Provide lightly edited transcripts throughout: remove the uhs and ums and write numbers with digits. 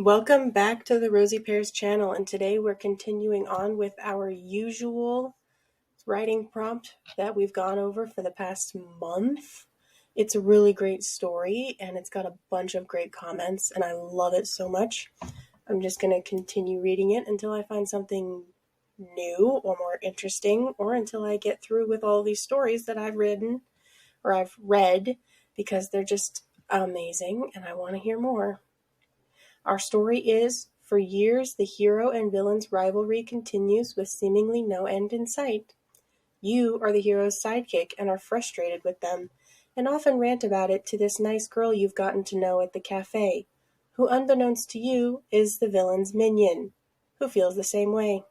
Welcome back to the Rosy Pears channel, and today we're continuing on with our usual writing prompt that we've gone over for the past month. It's a really great story, and it's got a bunch of great comments, and I love it so much. I'm just going to continue reading it until I find something new or more interesting, or until I get through with all these stories that I've written or I've read, because they're just amazing, and I want to hear more. Our story is, for years the hero and villain's rivalry continues with seemingly no end in sight. You are the hero's sidekick and are frustrated with them, and often rant about it to this nice girl you've gotten to know at the cafe, who unbeknownst to you is the villain's minion, who feels the same way.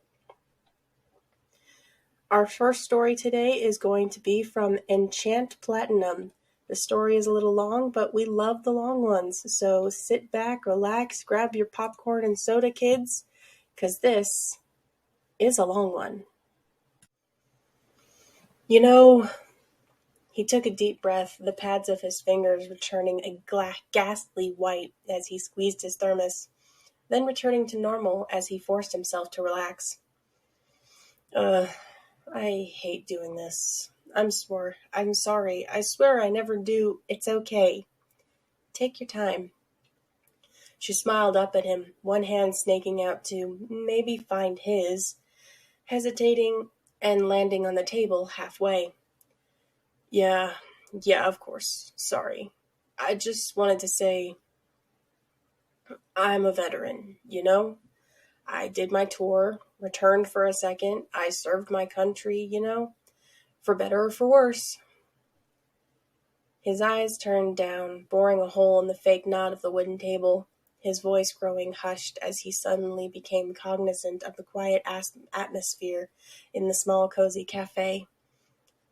Our first story today is going to be from Enchant Platinum. The story is a little long, but we love the long ones, so sit back, relax, grab your popcorn and soda, kids, because this is a long one. You know, he took a deep breath, the pads of his fingers returning a ghastly white as he squeezed his thermos, then returning to normal as he forced himself to relax. I hate doing this. I'm sorry. I swear I never do. It's okay. Take your time. She smiled up at him, one hand snaking out to maybe find his, hesitating and landing on the table halfway. Yeah, of course. Sorry. I just wanted to say I'm a veteran, you know? I did my tour, returned for a second. I served my country, you know? For better or for worse. His eyes turned down, boring a hole in the fake knot of the wooden table, his voice growing hushed as he suddenly became cognizant of the quiet atmosphere in the small, cozy cafe.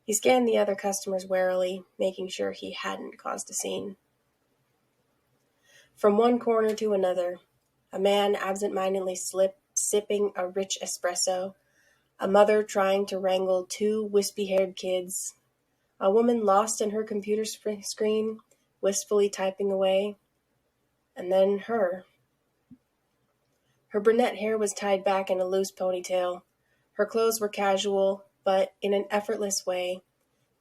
He scanned the other customers warily, making sure he hadn't caused a scene. From one corner to another, a man absent-mindedly sipping a rich espresso, a mother trying to wrangle two wispy-haired kids, a woman lost in her computer screen, wistfully typing away, and then her. Her brunette hair was tied back in a loose ponytail. Her clothes were casual, but in an effortless way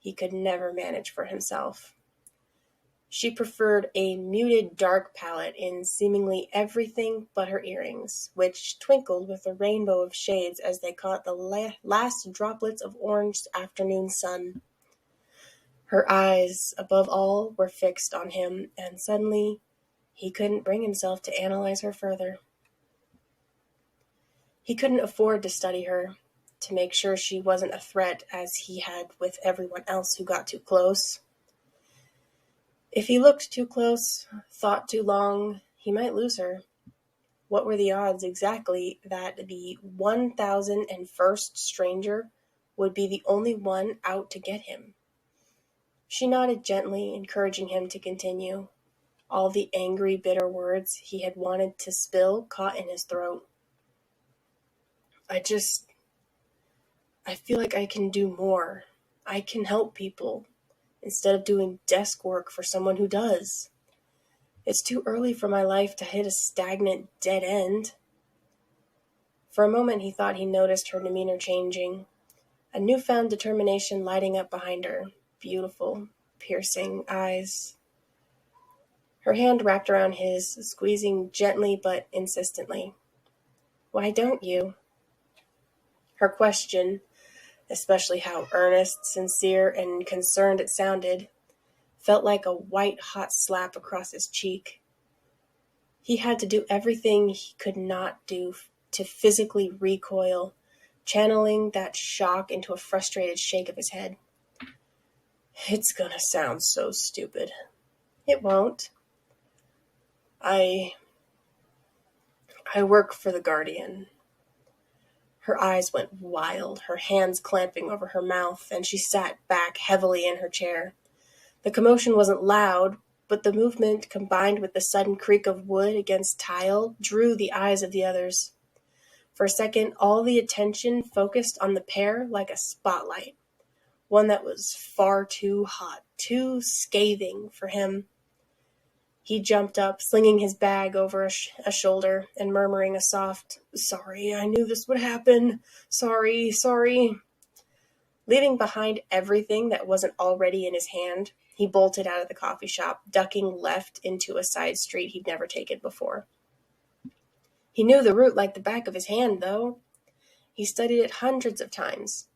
he could never manage for himself. She preferred a muted dark palette in seemingly everything but her earrings, which twinkled with a rainbow of shades as they caught the last droplets of orange afternoon sun. Her eyes, above all, were fixed on him, and suddenly he couldn't bring himself to analyze her further. He couldn't afford to study her, to make sure she wasn't a threat as he had with everyone else who got too close. If he looked too close, thought too long, he might lose her. What were the odds exactly that the 1001st stranger would be the only one out to get him? She nodded gently, encouraging him to continue. All the angry, bitter words he had wanted to spill caught in his throat. I feel like I can do more. I can help people, instead of doing desk work for someone who does. It's too early for my life to hit a stagnant dead end. For a moment he thought he noticed her demeanor changing, a newfound determination lighting up behind her, beautiful, piercing eyes. Her hand wrapped around his, squeezing gently but insistently. Why don't you? Her question, especially how earnest, sincere, and concerned it sounded, felt like a white-hot slap across his cheek. He had to do everything he could not do to physically recoil, channeling that shock into a frustrated shake of his head. It's gonna sound so stupid. It won't. I work for the Guardian. Her eyes went wild, her hands clamping over her mouth, and she sat back heavily in her chair. The commotion wasn't loud, but the movement, combined with the sudden creak of wood against tile, drew the eyes of the others. For a second, all the attention focused on the pair like a spotlight, one that was far too hot, too scathing for him. He jumped up, slinging his bag over a shoulder and murmuring a soft, "Sorry, I knew this would happen. Sorry, sorry." Leaving behind everything that wasn't already in his hand, he bolted out of the coffee shop, ducking left into a side street he'd never taken before. He knew the route like the back of his hand, though. He studied it hundreds of times.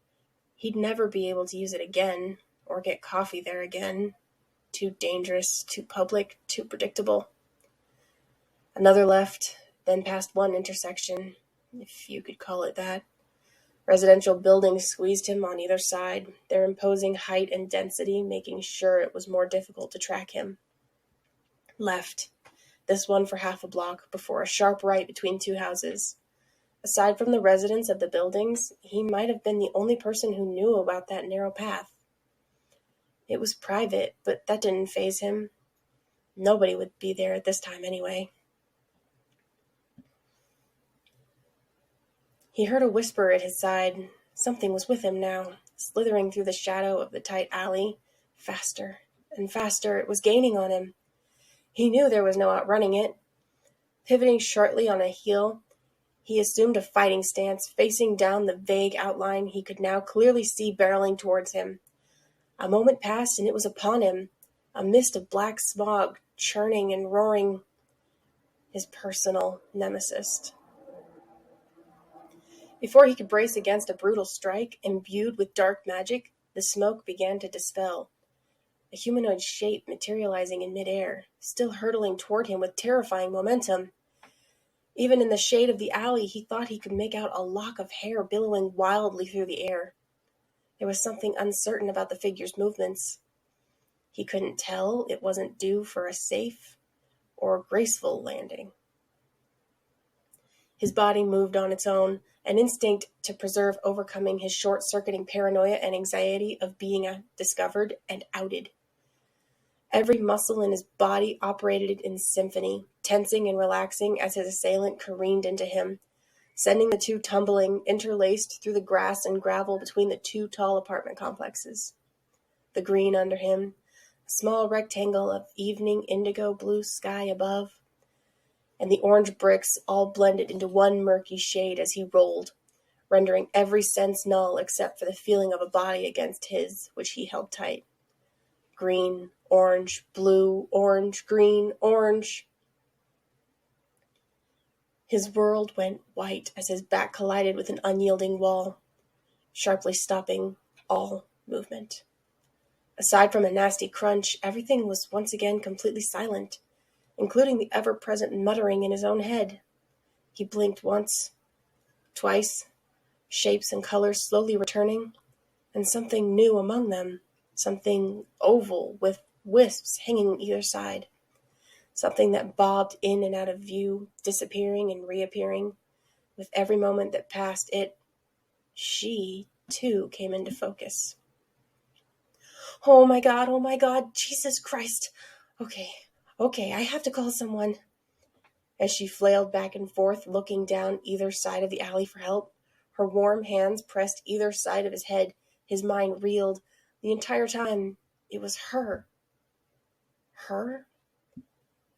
He'd never be able to use it again, or get coffee there again. Too dangerous, too public, too predictable. Another left, then past one intersection, if you could call it that. Residential buildings squeezed him on either side, their imposing height and density making sure it was more difficult to track him. Left, this one for half a block before a sharp right between two houses. Aside from the residents of the buildings, he might have been the only person who knew about that narrow path. It was private, but that didn't faze him. Nobody would be there at this time anyway. He heard a whisper at his side. Something was with him now, slithering through the shadow of the tight alley. Faster and faster, it was gaining on him. He knew there was no outrunning it. Pivoting shortly on a heel, he assumed a fighting stance, facing down the vague outline he could now clearly see barreling towards him. A moment passed, and it was upon him, a mist of black smog, churning and roaring. His personal nemesis. Before he could brace against a brutal strike, imbued with dark magic, the smoke began to dispel. A humanoid shape materializing in midair, still hurtling toward him with terrifying momentum. Even in the shade of the alley, he thought he could make out a lock of hair billowing wildly through the air. There was something uncertain about the figure's movements. He couldn't tell it wasn't due for a safe or graceful landing. His body moved on its own, an instinct to preserve overcoming his short-circuiting paranoia and anxiety of being discovered and outed. Every muscle in his body operated in symphony, tensing and relaxing as his assailant careened into him, sending the two tumbling, interlaced through the grass and gravel between the two tall apartment complexes. The green under him, a small rectangle of evening indigo blue sky above, and the orange bricks all blended into one murky shade as he rolled, rendering every sense null except for the feeling of a body against his, which he held tight. Green, orange, blue, orange, green, orange. His world went white as his back collided with an unyielding wall, sharply stopping all movement. Aside from a nasty crunch, everything was once again completely silent, including the ever-present muttering in his own head. He blinked once, twice, shapes and colors slowly returning, and something new among them, something oval with wisps hanging either side, something that bobbed in and out of view, disappearing and reappearing. With every moment that passed, she, too, came into focus. Oh my God, Jesus Christ. Okay, I have to call someone. As she flailed back and forth, looking down either side of the alley for help, her warm hands pressed either side of his head, his mind reeled. The entire time, it was her. Her?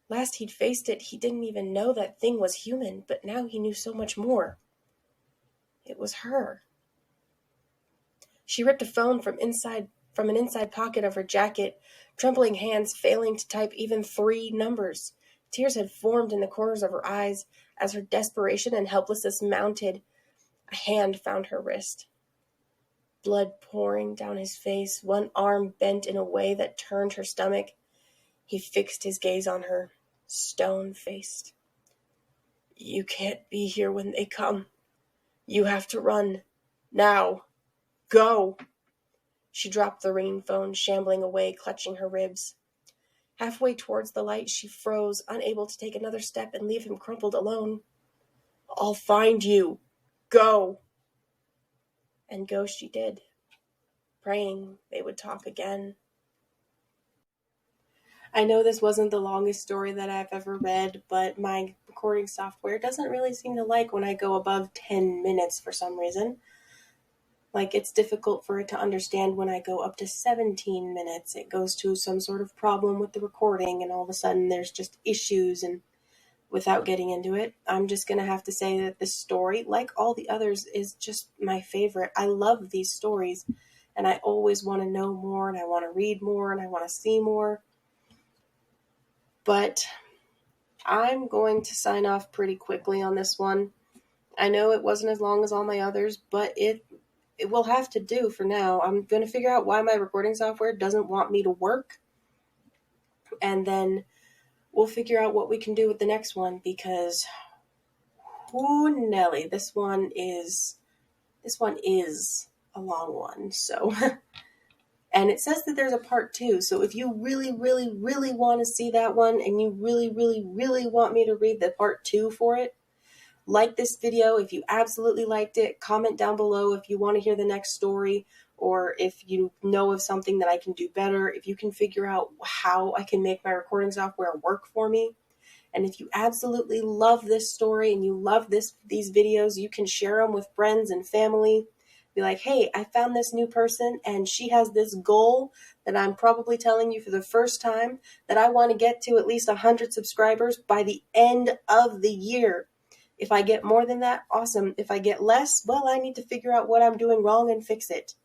Last he'd faced it, he didn't even know that thing was human, but now he knew so much more. It was her. She ripped a phone from an inside pocket of her jacket, trembling hands failing to type even 3 numbers. Tears had formed in the corners of her eyes as her desperation and helplessness mounted. A hand found her wrist. Blood pouring down his face, one arm bent in a way that turned her stomach. He fixed his gaze on her, stone-faced. You can't be here when they come. You have to run. Now. Go! She dropped the ringing phone, shambling away, clutching her ribs. Halfway towards the light, she froze, unable to take another step and leave him crumpled alone. I'll find you. Go! And go she did, praying they would talk again. I know this wasn't the longest story that I've ever read, but my recording software doesn't really seem to like when I go above 10 minutes for some reason. Like, it's difficult for it to understand when I go up to 17 minutes. It goes to some sort of problem with the recording, and all of a sudden there's just issues. And without getting into it, I'm just going to have to say that this story, like all the others, is just my favorite. I love these stories, and I always want to know more, and I want to read more, and I want to see more. But I'm going to sign off pretty quickly on this one. I know it wasn't as long as all my others, but it will have to do for now. I'm going to figure out why my recording software doesn't want me to work, and then we'll figure out what we can do with the next one, because whoo Nelly, this one is a long one. So and it says that there's a part 2. So if you really, really, really want to see that one, and you really, really, really want me to read the part 2 for it, like this video. If you absolutely liked it, comment down below if you want to hear the next story, or if you know of something that I can do better, if you can figure out how I can make my recording software work for me. And if you absolutely love this story and you love these videos, you can share them with friends and family. Be like, hey, I found this new person and she has this goal that I'm probably telling you for the first time, that I want to get to at least 100 subscribers by the end of the year. If I get more than that, awesome. If I get less, well, I need to figure out what I'm doing wrong and fix it.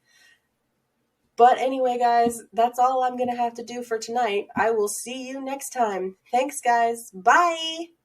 But anyway, guys, that's all I'm going to have to do for tonight. I will see you next time. Thanks, guys. Bye!